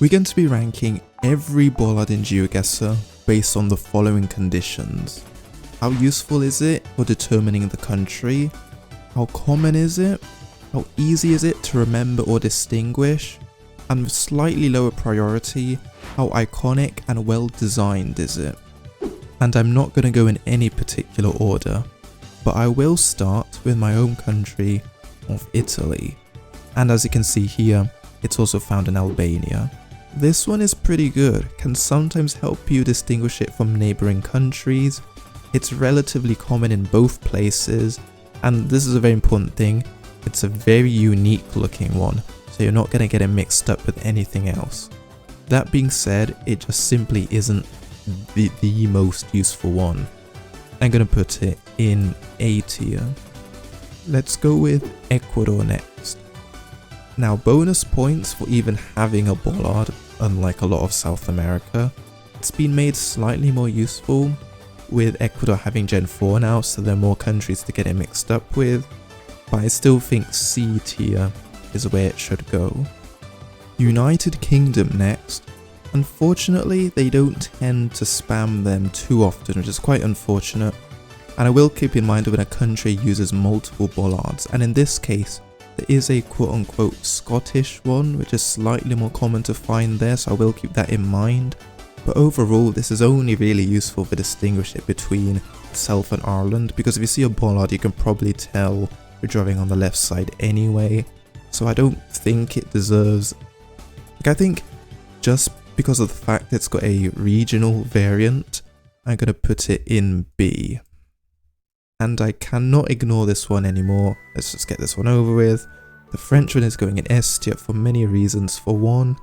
We're going to be ranking every bollard in Geoguessr based on the following conditions. How useful is it for determining the country? How common is it? How easy is it to remember or distinguish? And with slightly lower priority, how iconic and well designed is it? And I'm not going to go in any particular order, but I will start with my home country of Italy. And as you can see here, it's also found in Albania. This one is pretty good, can sometimes help you distinguish it from neighbouring countries. It's relatively common in both places, and this is a very important thing, it's a very unique looking one, so you're not going to get it mixed up with anything else. That being said, it just simply isn't the most useful one. I'm going to put it in A tier. Let's go with Ecuador next. Now, bonus points for even having a bollard, unlike a lot of South America. It's been made slightly more useful with Ecuador having Gen 4 now, so there are more countries to get it mixed up with, but I still think C tier is where it should go. United Kingdom next. Unfortunately, they don't tend to spam them too often, which is quite unfortunate, and I will keep in mind when a country uses multiple bollards, and in this case, there is a quote-unquote Scottish one, which is slightly more common to find there, so I will keep that in mind. But overall, this is only really useful for distinguishing it between South and Ireland, because if you see a bollard, you can probably tell you're driving on the left side anyway. So I don't think it deserves... I think just because of the fact it's got a regional variant, I'm going to put it in B. And I cannot ignore this one anymore. Let's just get this one over with. The French one is going in S tier for many reasons. For one,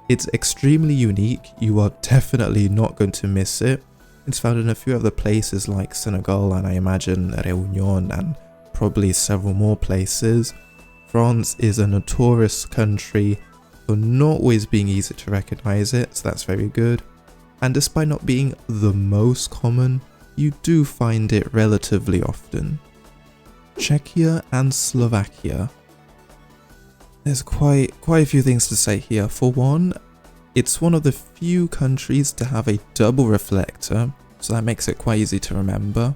it's extremely unique. You are definitely not going to miss it. It's found in a few other places like Senegal and I imagine Réunion and probably several more places. France is a notorious country for not always being easy to recognize it, so that's very good. And despite not being the most common, you do find it relatively often. Czechia and Slovakia. There's quite a few things to say here. For one, it's one of the few countries to have a double reflector, so that makes it quite easy to remember.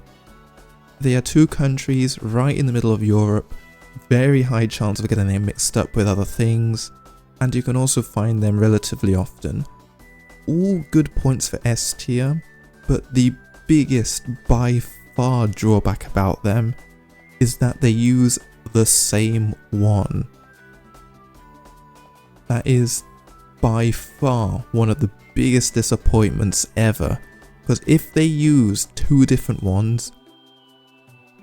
They are two countries right in the middle of Europe, very high chance of getting them mixed up with other things, and you can also find them relatively often. All good points for S tier, but the biggest by far drawback about them is that they use the same one. That is by far one of the biggest disappointments ever, because if they use two different ones,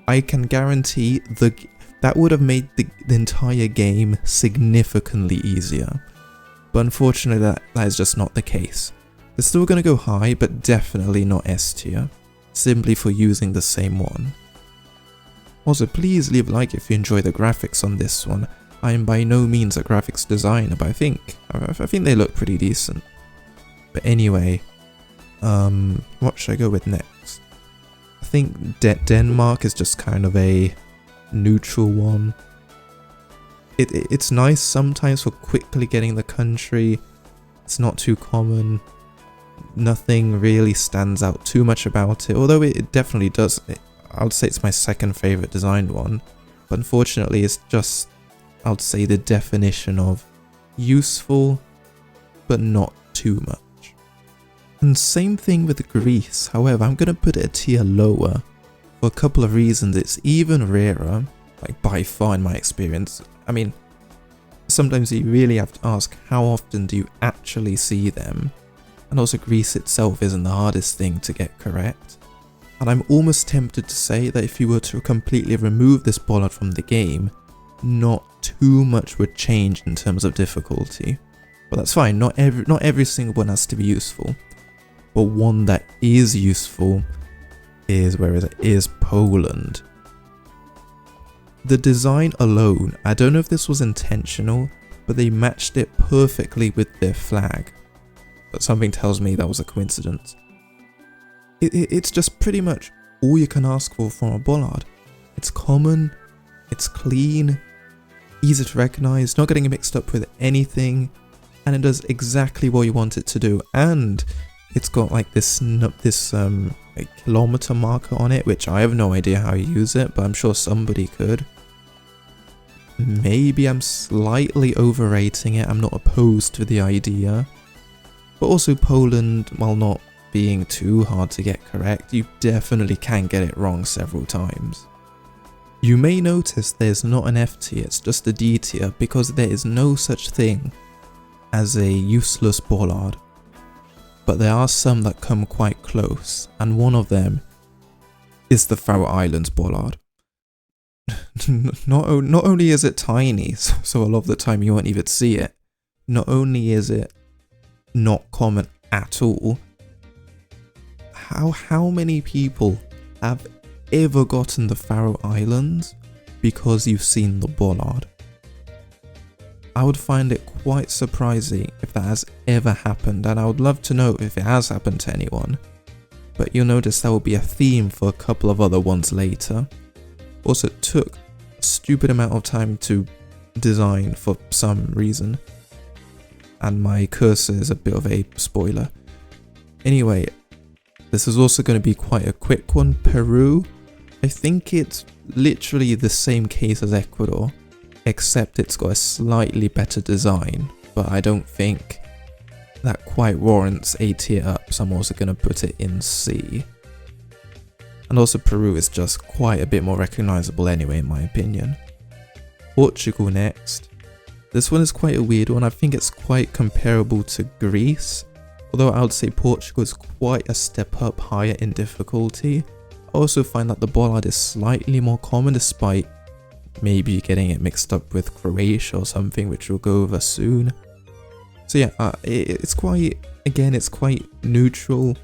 I can guarantee that would have made the entire game significantly easier. But unfortunately that is just not the case. They're still going to go high, but definitely not S tier, simply for using the same one. Also, please leave a like if you enjoy the graphics on this one. I am by no means a graphics designer, but I think they look pretty decent. But anyway, what should I go with next? I think Denmark is just kind of a neutral one. It's nice sometimes for quickly getting the country. It's not too common. Nothing really stands out too much about it, although it definitely does. I would say it's my second favourite designed one, but unfortunately it's just, I would say, the definition of useful, but not too much. And same thing with Greece, however, I'm going to put it a tier lower for a couple of reasons. It's even rarer, like by far in my experience. I mean, sometimes you really have to ask how often do you actually see them, and also Greece itself isn't the hardest thing to get correct. And I'm almost tempted to say that if you were to completely remove this bollard from the game, not too much would change in terms of difficulty. But that's fine, not every single one has to be useful. But one that is useful is, where is it? Is Poland. The design alone, I don't know if this was intentional, but they matched it perfectly with their flag. But something tells me that was a coincidence. It's just pretty much all you can ask for from a bollard. It's common, it's clean, easy to recognize, not getting mixed up with anything, and it does exactly what you want it to do. And it's got like this a kilometer marker on it, which I have no idea how you use it, but I'm sure somebody could. Maybe I'm slightly overrating it. I'm not opposed to the idea. But also Poland, while not being too hard to get correct, you definitely can get it wrong several times. You may notice there's not an F tier, it's just a D tier, because there is no such thing as a useless bollard. But there are some that come quite close, and one of them is the Faroe Islands bollard. Not only is it tiny, so a lot of the time you won't even see it, not only is it not common at all, how many people have ever gotten the Faroe Islands because you've seen the bollard? I would find it quite surprising if that has ever happened, and I would love to know if it has happened to anyone. But you'll notice there will be a theme for a couple of other ones later. Also, it took a stupid amount of time to design for some reason, and my cursor is a bit of a spoiler. Anyway, this is also going to be quite a quick one. Peru, I think it's literally the same case as Ecuador, except it's got a slightly better design, but I don't think that quite warrants A tier up, so I'm also going to put it in C. And also Peru is just quite a bit more recognizable anyway, in my opinion. Portugal next. This one is quite a weird one. I think it's quite comparable to Greece, although I would say Portugal is quite a step up higher in difficulty. I also find that the bollard is slightly more common, despite maybe getting it mixed up with Croatia or something, which we'll go over soon. So yeah, it's quite neutral.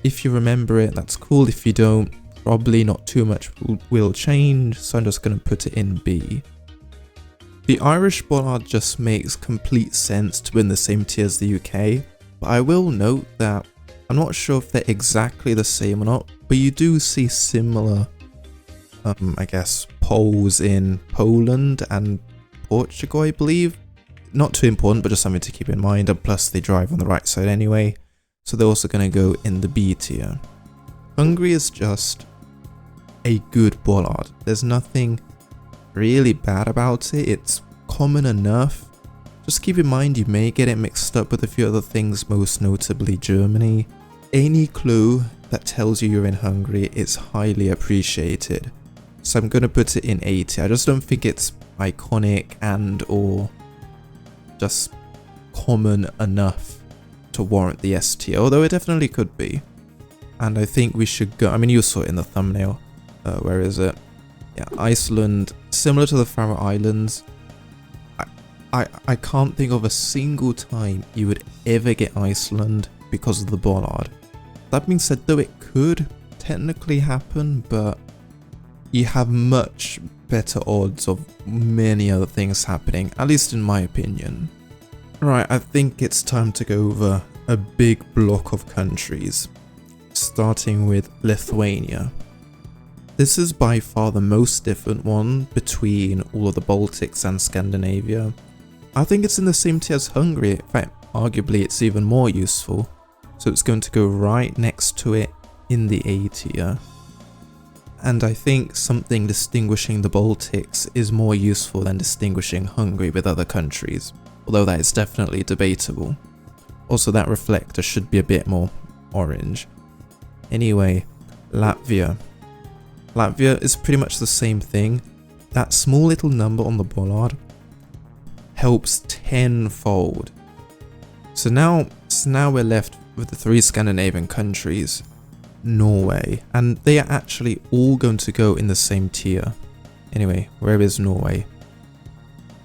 If you remember it, that's cool. If you don't, probably not too much will change, so I'm just going to put it in B. The Irish bollard just makes complete sense to be in the same tier as the UK, but I will note that I'm not sure if they're exactly the same or not, but you do see similar, I guess, poles in Poland and Portugal, I believe. Not too important, but just something to keep in mind, and plus they drive on the right side anyway, so they're also going to go in the B tier. Hungary is just a good bollard. There's nothing really bad about it. It's common enough. Just keep in mind you may get it mixed up with a few other things, most notably Germany. Any clue that tells you you're in Hungary is highly appreciated. So I'm going to put it in A tier. I just don't think it's iconic and or just common enough to warrant the S tier, although it definitely could be. And I think we should go, I mean, you saw it in the thumbnail. Where is it? Yeah, Iceland, similar to the Faroe Islands. I can't think of a single time you would ever get Iceland because of the bollard. That being said, though, it could technically happen, but you have much better odds of many other things happening, at least in my opinion. Right, I think it's time to go over a big block of countries, starting with Lithuania. This is by far the most different one between all of the Baltics and Scandinavia. I think it's in the same tier as Hungary. In fact, arguably it's even more useful. So it's going to go right next to it in the A tier. And I think something distinguishing the Baltics is more useful than distinguishing Hungary with other countries, although that is definitely debatable. Also, that reflector should be a bit more orange. Anyway, Latvia. Latvia is pretty much the same thing. That small little number on the bollard helps tenfold. So now we're left with the three Scandinavian countries, Norway, and they are actually all going to go in the same tier. Anyway, where is Norway?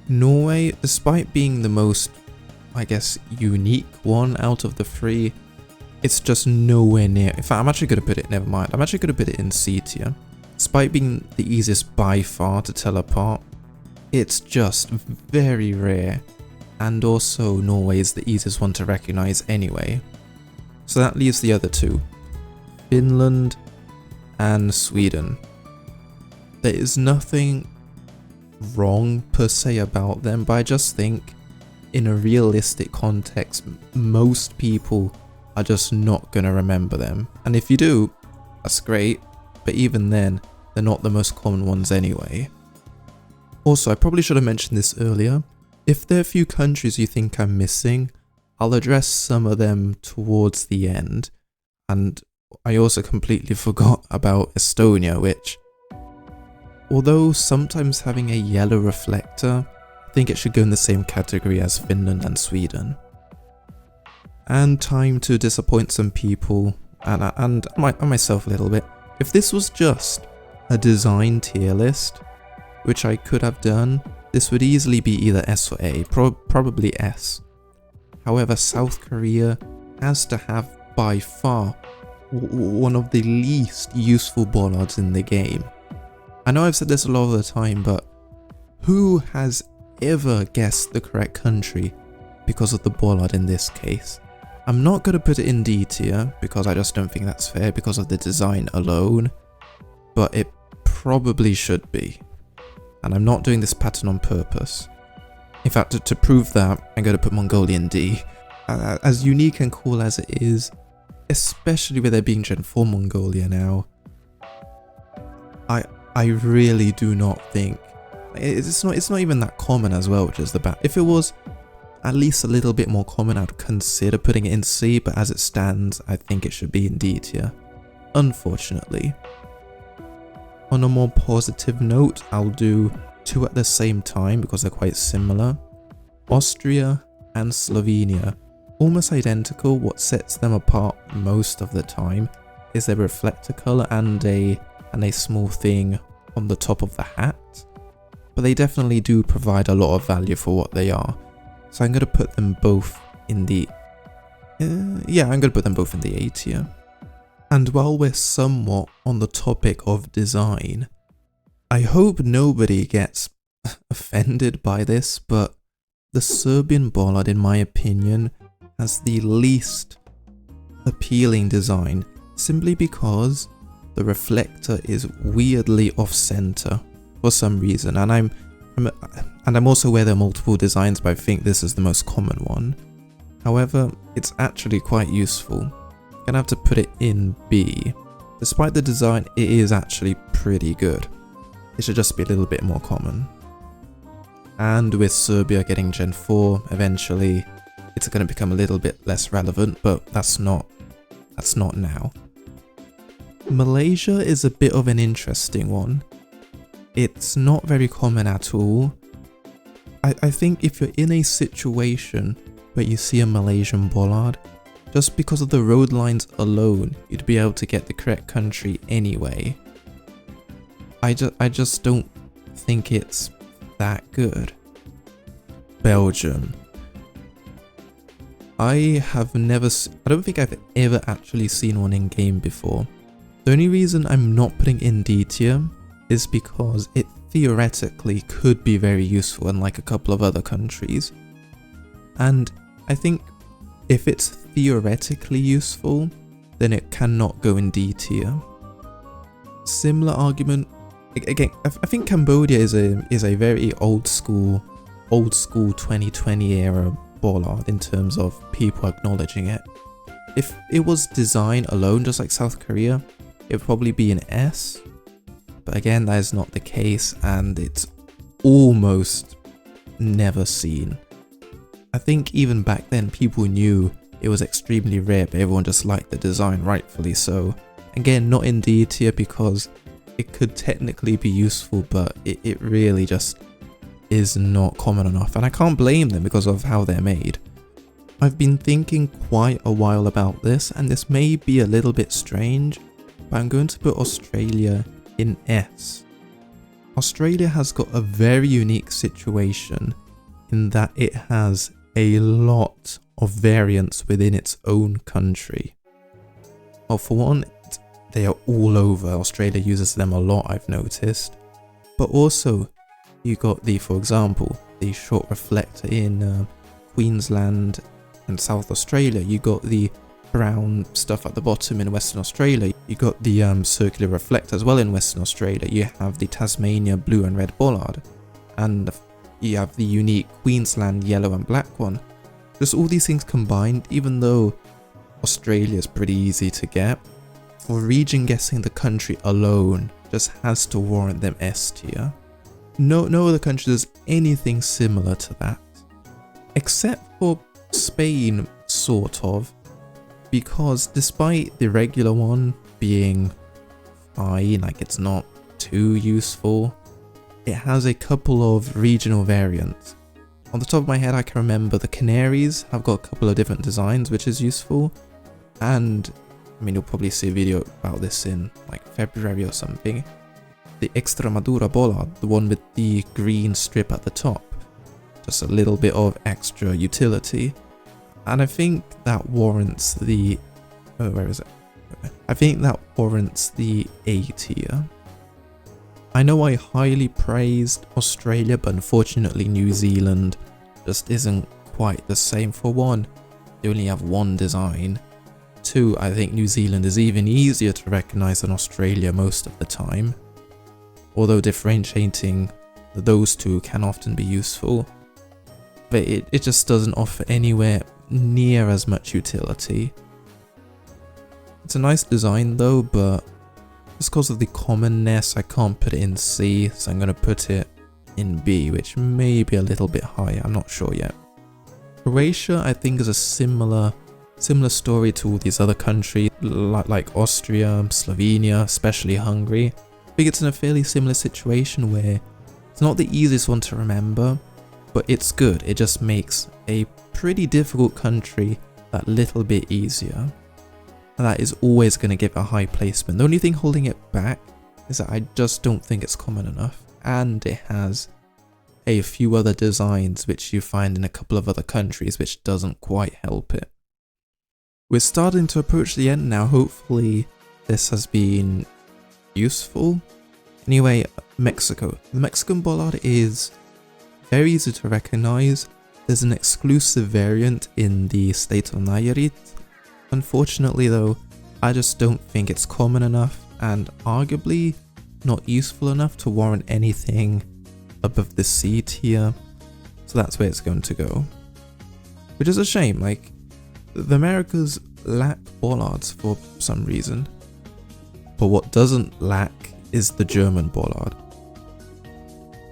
Norway, despite being the most, I guess, unique one out of the three, it's just nowhere near. In fact, I'm actually going to put it, never mind, I'm actually going to put it in C tier. Despite being the easiest by far to tell apart, it's just very rare, and also Norway is the easiest one to recognize anyway. So that leaves the other two, Finland and Sweden. There is nothing wrong per se about them, but I just think in a realistic context, most people are just not going to remember them. And if you do, that's great, but even then, they're not the most common ones anyway. Also, I probably should have mentioned this earlier. If there are a few countries you think I'm missing, I'll address some of them towards the end. And I also completely forgot about Estonia, which, although sometimes having a yellow reflector, I think it should go in the same category as Finland and Sweden. And time to disappoint some people, and myself a little bit. If this was just a design tier list, which I could have done, this would easily be either S or A, probably S. However, South Korea has to have by far one of the least useful bollards in the game. I know I've said this a lot of the time, but who has ever guessed the correct country because of the bollard in this case? I'm not going to put it in D tier because I just don't think that's fair because of the design alone, but it probably should be. And I'm not doing this pattern on purpose. In fact, to prove that, I'm going to put Mongolia in D. As unique and cool as it is, especially with there being Gen 4 Mongolia now, I really do not think it's not even that common as well, which is the bad. If it was at least a little bit more common, I'd consider putting it in C, but as it stands, I think it should be in D tier, unfortunately. On a more positive note, I'll do two at the same time because they're quite similar. Austria and Slovenia, almost identical. What sets them apart most of the time is their reflector color and a small thing on the top of the hat, but they definitely do provide a lot of value for what they are. So I'm going to put them both in the I'm going to put them both in the A tier. And while we're somewhat on the topic of design, I hope nobody gets offended by this, but the Serbian bollard, in my opinion, has the least appealing design, simply because the reflector is weirdly off-center for some reason, and I'm also aware there are multiple designs, but I think this is the most common one. However, it's actually quite useful. I'm gonna have to put it in B. Despite the design, it is actually pretty good. It should just be a little bit more common. And with Serbia getting Gen 4 eventually, it's going to become a little bit less relevant, but that's not now. Malaysia is a bit of an interesting one. It's not very common at all. I think if you're in a situation where you see a Malaysian bollard, just because of the road lines alone, you'd be able to get the correct country anyway. I just don't think it's that good. Belgium. I don't think I've ever actually seen one in game before. The only reason I'm not putting in D tier is because it theoretically could be very useful in like a couple of other countries. And I think if it's theoretically useful, then it cannot go in D tier. Similar argument, again, I think Cambodia is a very old school 2020 era bollard in terms of people acknowledging it. If it was design alone, just like South Korea, it would probably be an S. But again, that is not the case, and it's almost never seen. I think even back then, people knew it was extremely rare, but everyone just liked the design, rightfully so. Again, not in D tier because it could technically be useful, but it really just is not common enough, and I can't blame them because of how they're made. I've been thinking quite a while about this, and this may be a little bit strange, but I'm going to put Australia in S. Australia has got a very unique situation in that it has a lot of variance within its own country. Well, for one, they are all over. Australia uses them a lot, I've noticed. But also, you got for example, the short reflector in Queensland and South Australia. You got the brown stuff at the bottom in Western Australia. You got the circular reflector as well in Western Australia. You have the Tasmania blue and red bollard. And you have the unique Queensland yellow and black one. Just all these things combined, even though Australia is pretty easy to get, for region guessing the country alone just has to warrant them S tier. No other country does anything similar to that. Except for Spain, sort of. Because despite the regular one being fine, like it's not too useful, it has a couple of regional variants. On the top of my head I can remember the Canaries have got a couple of different designs, which is useful. And I mean, you'll probably see a video about this in like February or something. The Extremadura bollard, the one with the green strip at the top. Just a little bit of extra utility. And I think that warrants the... oh, where is it? I think that warrants the A tier. I know I highly praised Australia, but unfortunately New Zealand just isn't quite the same. For one, they only have one design. Two, I think New Zealand is even easier to recognise than Australia most of the time. Although differentiating those two can often be useful. But it just doesn't offer anywhere near as much utility. It's a nice design though, but just because of the commonness I can't put it in C, so I'm going to put it in B, which may be a little bit higher, I'm not sure yet. Croatia I think is a similar story to all these other countries like Austria, Slovenia, especially Hungary. I think it's in a fairly similar situation where it's not the easiest one to remember, but it's good. It just makes a pretty difficult country that little bit easier. And that is always going to give a high placement. The only thing holding it back is that I just don't think it's common enough. And it has a few other designs which you find in a couple of other countries, which doesn't quite help it. We're starting to approach the end now. Hopefully this has been useful. Anyway, Mexico. The Mexican bollard is very easy to recognize. There's an exclusive variant in the state of Nayarit. Unfortunately though, I just don't think it's common enough and arguably not useful enough to warrant anything above the C tier. So that's where it's going to go. Which is a shame, like, the Americas lack bollards for some reason. But what doesn't lack is the German bollard.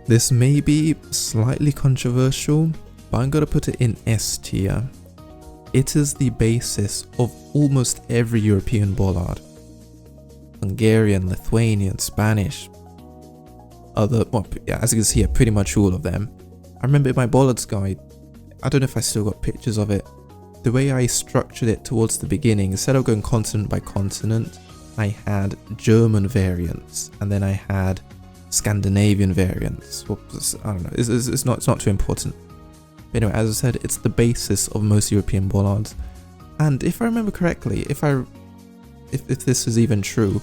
This may be slightly controversial, but I'm going to put it in S tier. It is the basis of almost every European bollard. Hungarian, Lithuanian, Spanish, well, yeah, as you can see here, pretty much all of them. I remember in my bollards guide, I don't know if I still got pictures of it, the way I structured it towards the beginning, instead of going continent by continent, I had German variants, and then I had Scandinavian variants. Whoops, I don't know, it's not too important. But anyway, as I said, it's the basis of most European bollards. And if I remember correctly, if this is even true,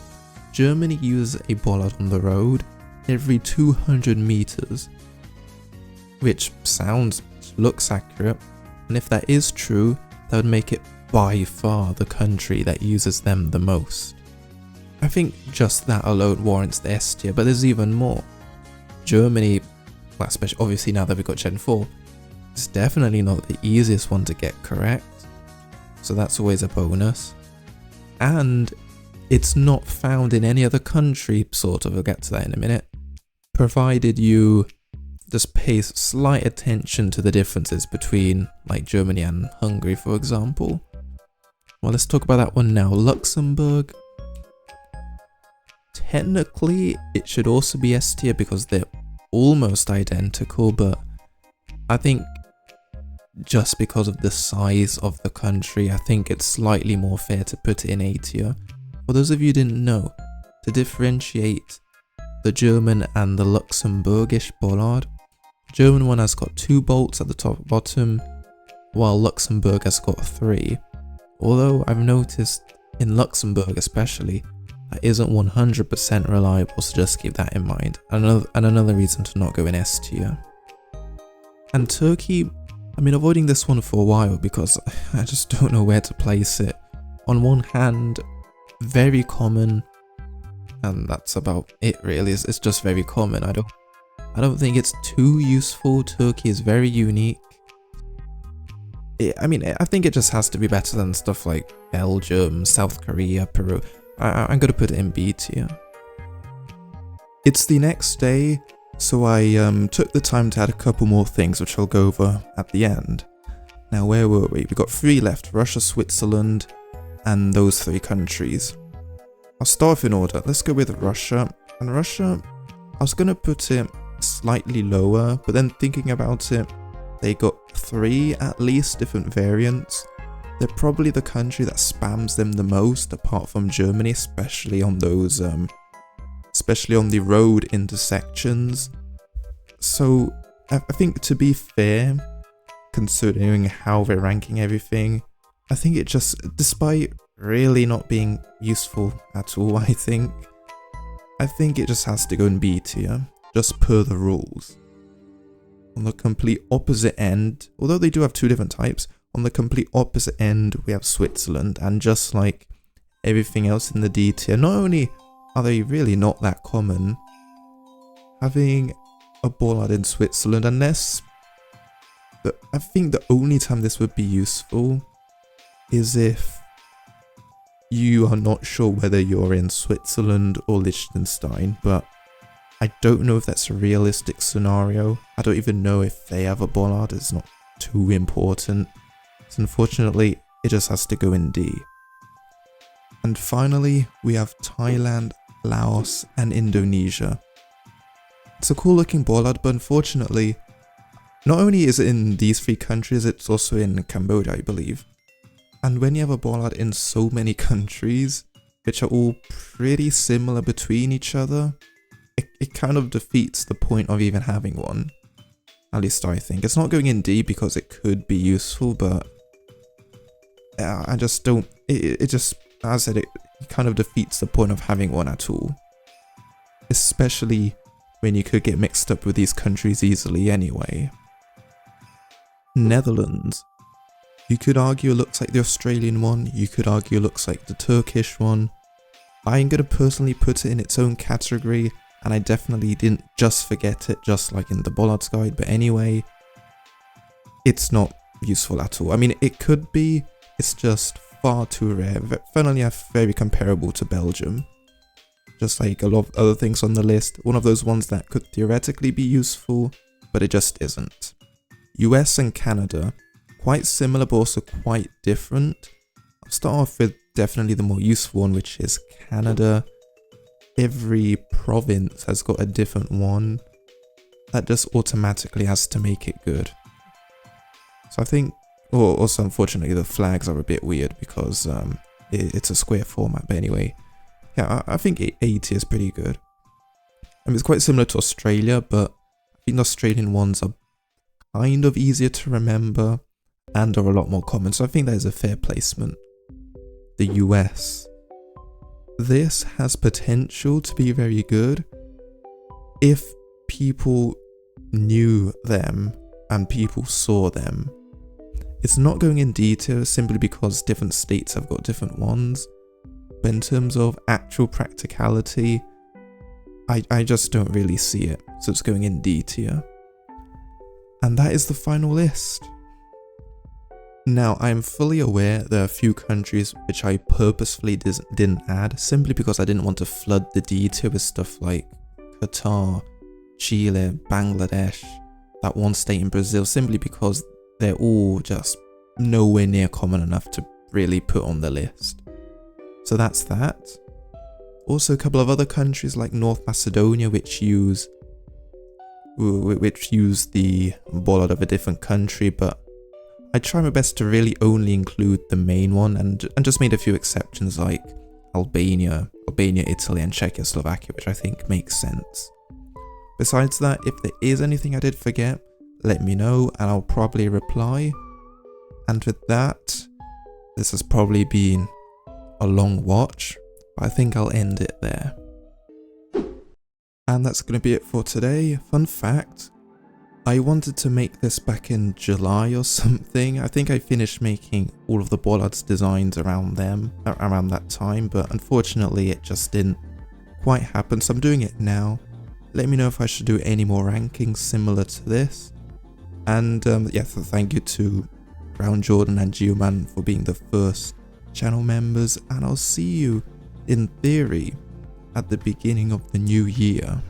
Germany uses a bollard on the road every 200 meters, which looks accurate. And if that is true, that would make it by far the country that uses them the most. I think just that alone warrants the S tier, but there's even more. Germany, well, especially obviously now that we've got Gen 4, it's definitely not the easiest one to get correct, so that's always a bonus. And it's not found in any other country, sort of, we'll get to that in a minute, provided you just pay slight attention to the differences between like Germany and Hungary, for example. Well, let's talk about that one now. Luxembourg, technically it should also be S tier because they're almost identical, but I think just because of the size of the country, I think it's slightly more fair to put it in A tier. For those of you who didn't know, to differentiate the German and the Luxembourgish bollard, the German one has got 2 bolts at the top and bottom, while Luxembourg has got 3. Although I've noticed in Luxembourg especially, that isn't 100% reliable, so just keep that in mind. And another reason to not go in S tier. And Turkey, I've been avoiding this one for a while because I just don't know where to place it. On one hand, very common, and that's about it really. It's just very common. I don't think it's too useful. Turkey is very unique. I mean, I think it just has to be better than stuff like Belgium, South Korea, Peru. I'm gonna put it in B tier. It's the next day, so I took the time to add a couple more things which I'll go over at the end. Now, where were we? We got 3 left: Russia, Switzerland, and those 3 countries. I'll start off in order. Let's go with Russia. And Russia, I was gonna put it slightly lower, but then thinking about it, they got 3 at least different variants. They're probably the country that spams them the most, apart from Germany, especially on those, especially on the road intersections. So I think, to be fair, considering how they're ranking everything, I think it just, despite really not being useful at all, I think it just has to go in B tier, just per the rules. On the complete opposite end, although they do have 2 different types, on the complete opposite end we have Switzerland, and just like everything else in the D tier, not only are they really not that common, having a bollard in Switzerland, unless, I think the only time this would be useful is if you are not sure whether you're in Switzerland or Liechtenstein, but I don't know if that's a realistic scenario. I don't even know if they have a bollard. It's not too important. So unfortunately, it just has to go in D. And finally, we have Thailand, Laos, and Indonesia. It's a cool looking bollard, but unfortunately, not only is it in these 3 countries, it's also in Cambodia, I believe. And when you have a bollard in so many countries, which are all pretty similar between each other, it kind of defeats the point of even having one. At least I think. It's not going in D because it could be useful, but I just don't, it just, as I said, it kind of defeats the point of having one at all. Especially when you could get mixed up with these countries easily anyway. Netherlands. You could argue it looks like the Australian one, you could argue it looks like the Turkish one. I'm going to personally put it in its own category, and I definitely didn't just forget it, just like in the Bollards guide, but anyway, it's not useful at all. I mean, it could be, it's just far too rare. Funnily enough, very comparable to Belgium. Just like a lot of other things on the list, one of those ones that could theoretically be useful, but it just isn't. US and Canada, quite similar but also quite different. I'll start off with definitely the more useful one, which is Canada. Every province has got a different one. That just automatically has to make it good. So I think, or also unfortunately the flags are a bit weird because it's a square format, but anyway. Yeah, I think 80 is pretty good. I mean, it's quite similar to Australia, but I think the Australian ones are kind of easier to remember and are a lot more common, so I think that is a fair placement. The US. This has potential to be very good if people knew them and people saw them. It's not going in detail simply because different states have got different ones, but in terms of actual practicality, I just don't really see it, so it's going in D tier. And that is the final list. Now, I am fully aware there are a few countries which I purposefully didn't add, simply because I didn't want to flood the D tier with stuff like Qatar, Chile, Bangladesh, that one state in Brazil, simply because they're all just nowhere near common enough to really put on the list. So that's that. Also a couple of other countries like North Macedonia which use the bollard of a different country, but I try my best to really only include the main one and just made a few exceptions like Albania, Italy and Czechia, Slovakia, which I think makes sense. Besides that, if there is anything I did forget, let me know and I'll probably reply. And with that, this has probably been a long watch, but I think I'll end it there. And that's going to be it for today. Fun fact, I wanted to make this back in July or something. I think I finished making all of the Bollards designs around that time, but unfortunately it just didn't quite happen, so I'm doing it now. Let me know if I should do any more rankings similar to this. And yeah, so thank you to Brown Jordan and Geoman for being the first channel members, and I'll see you in theory at the beginning of the new year.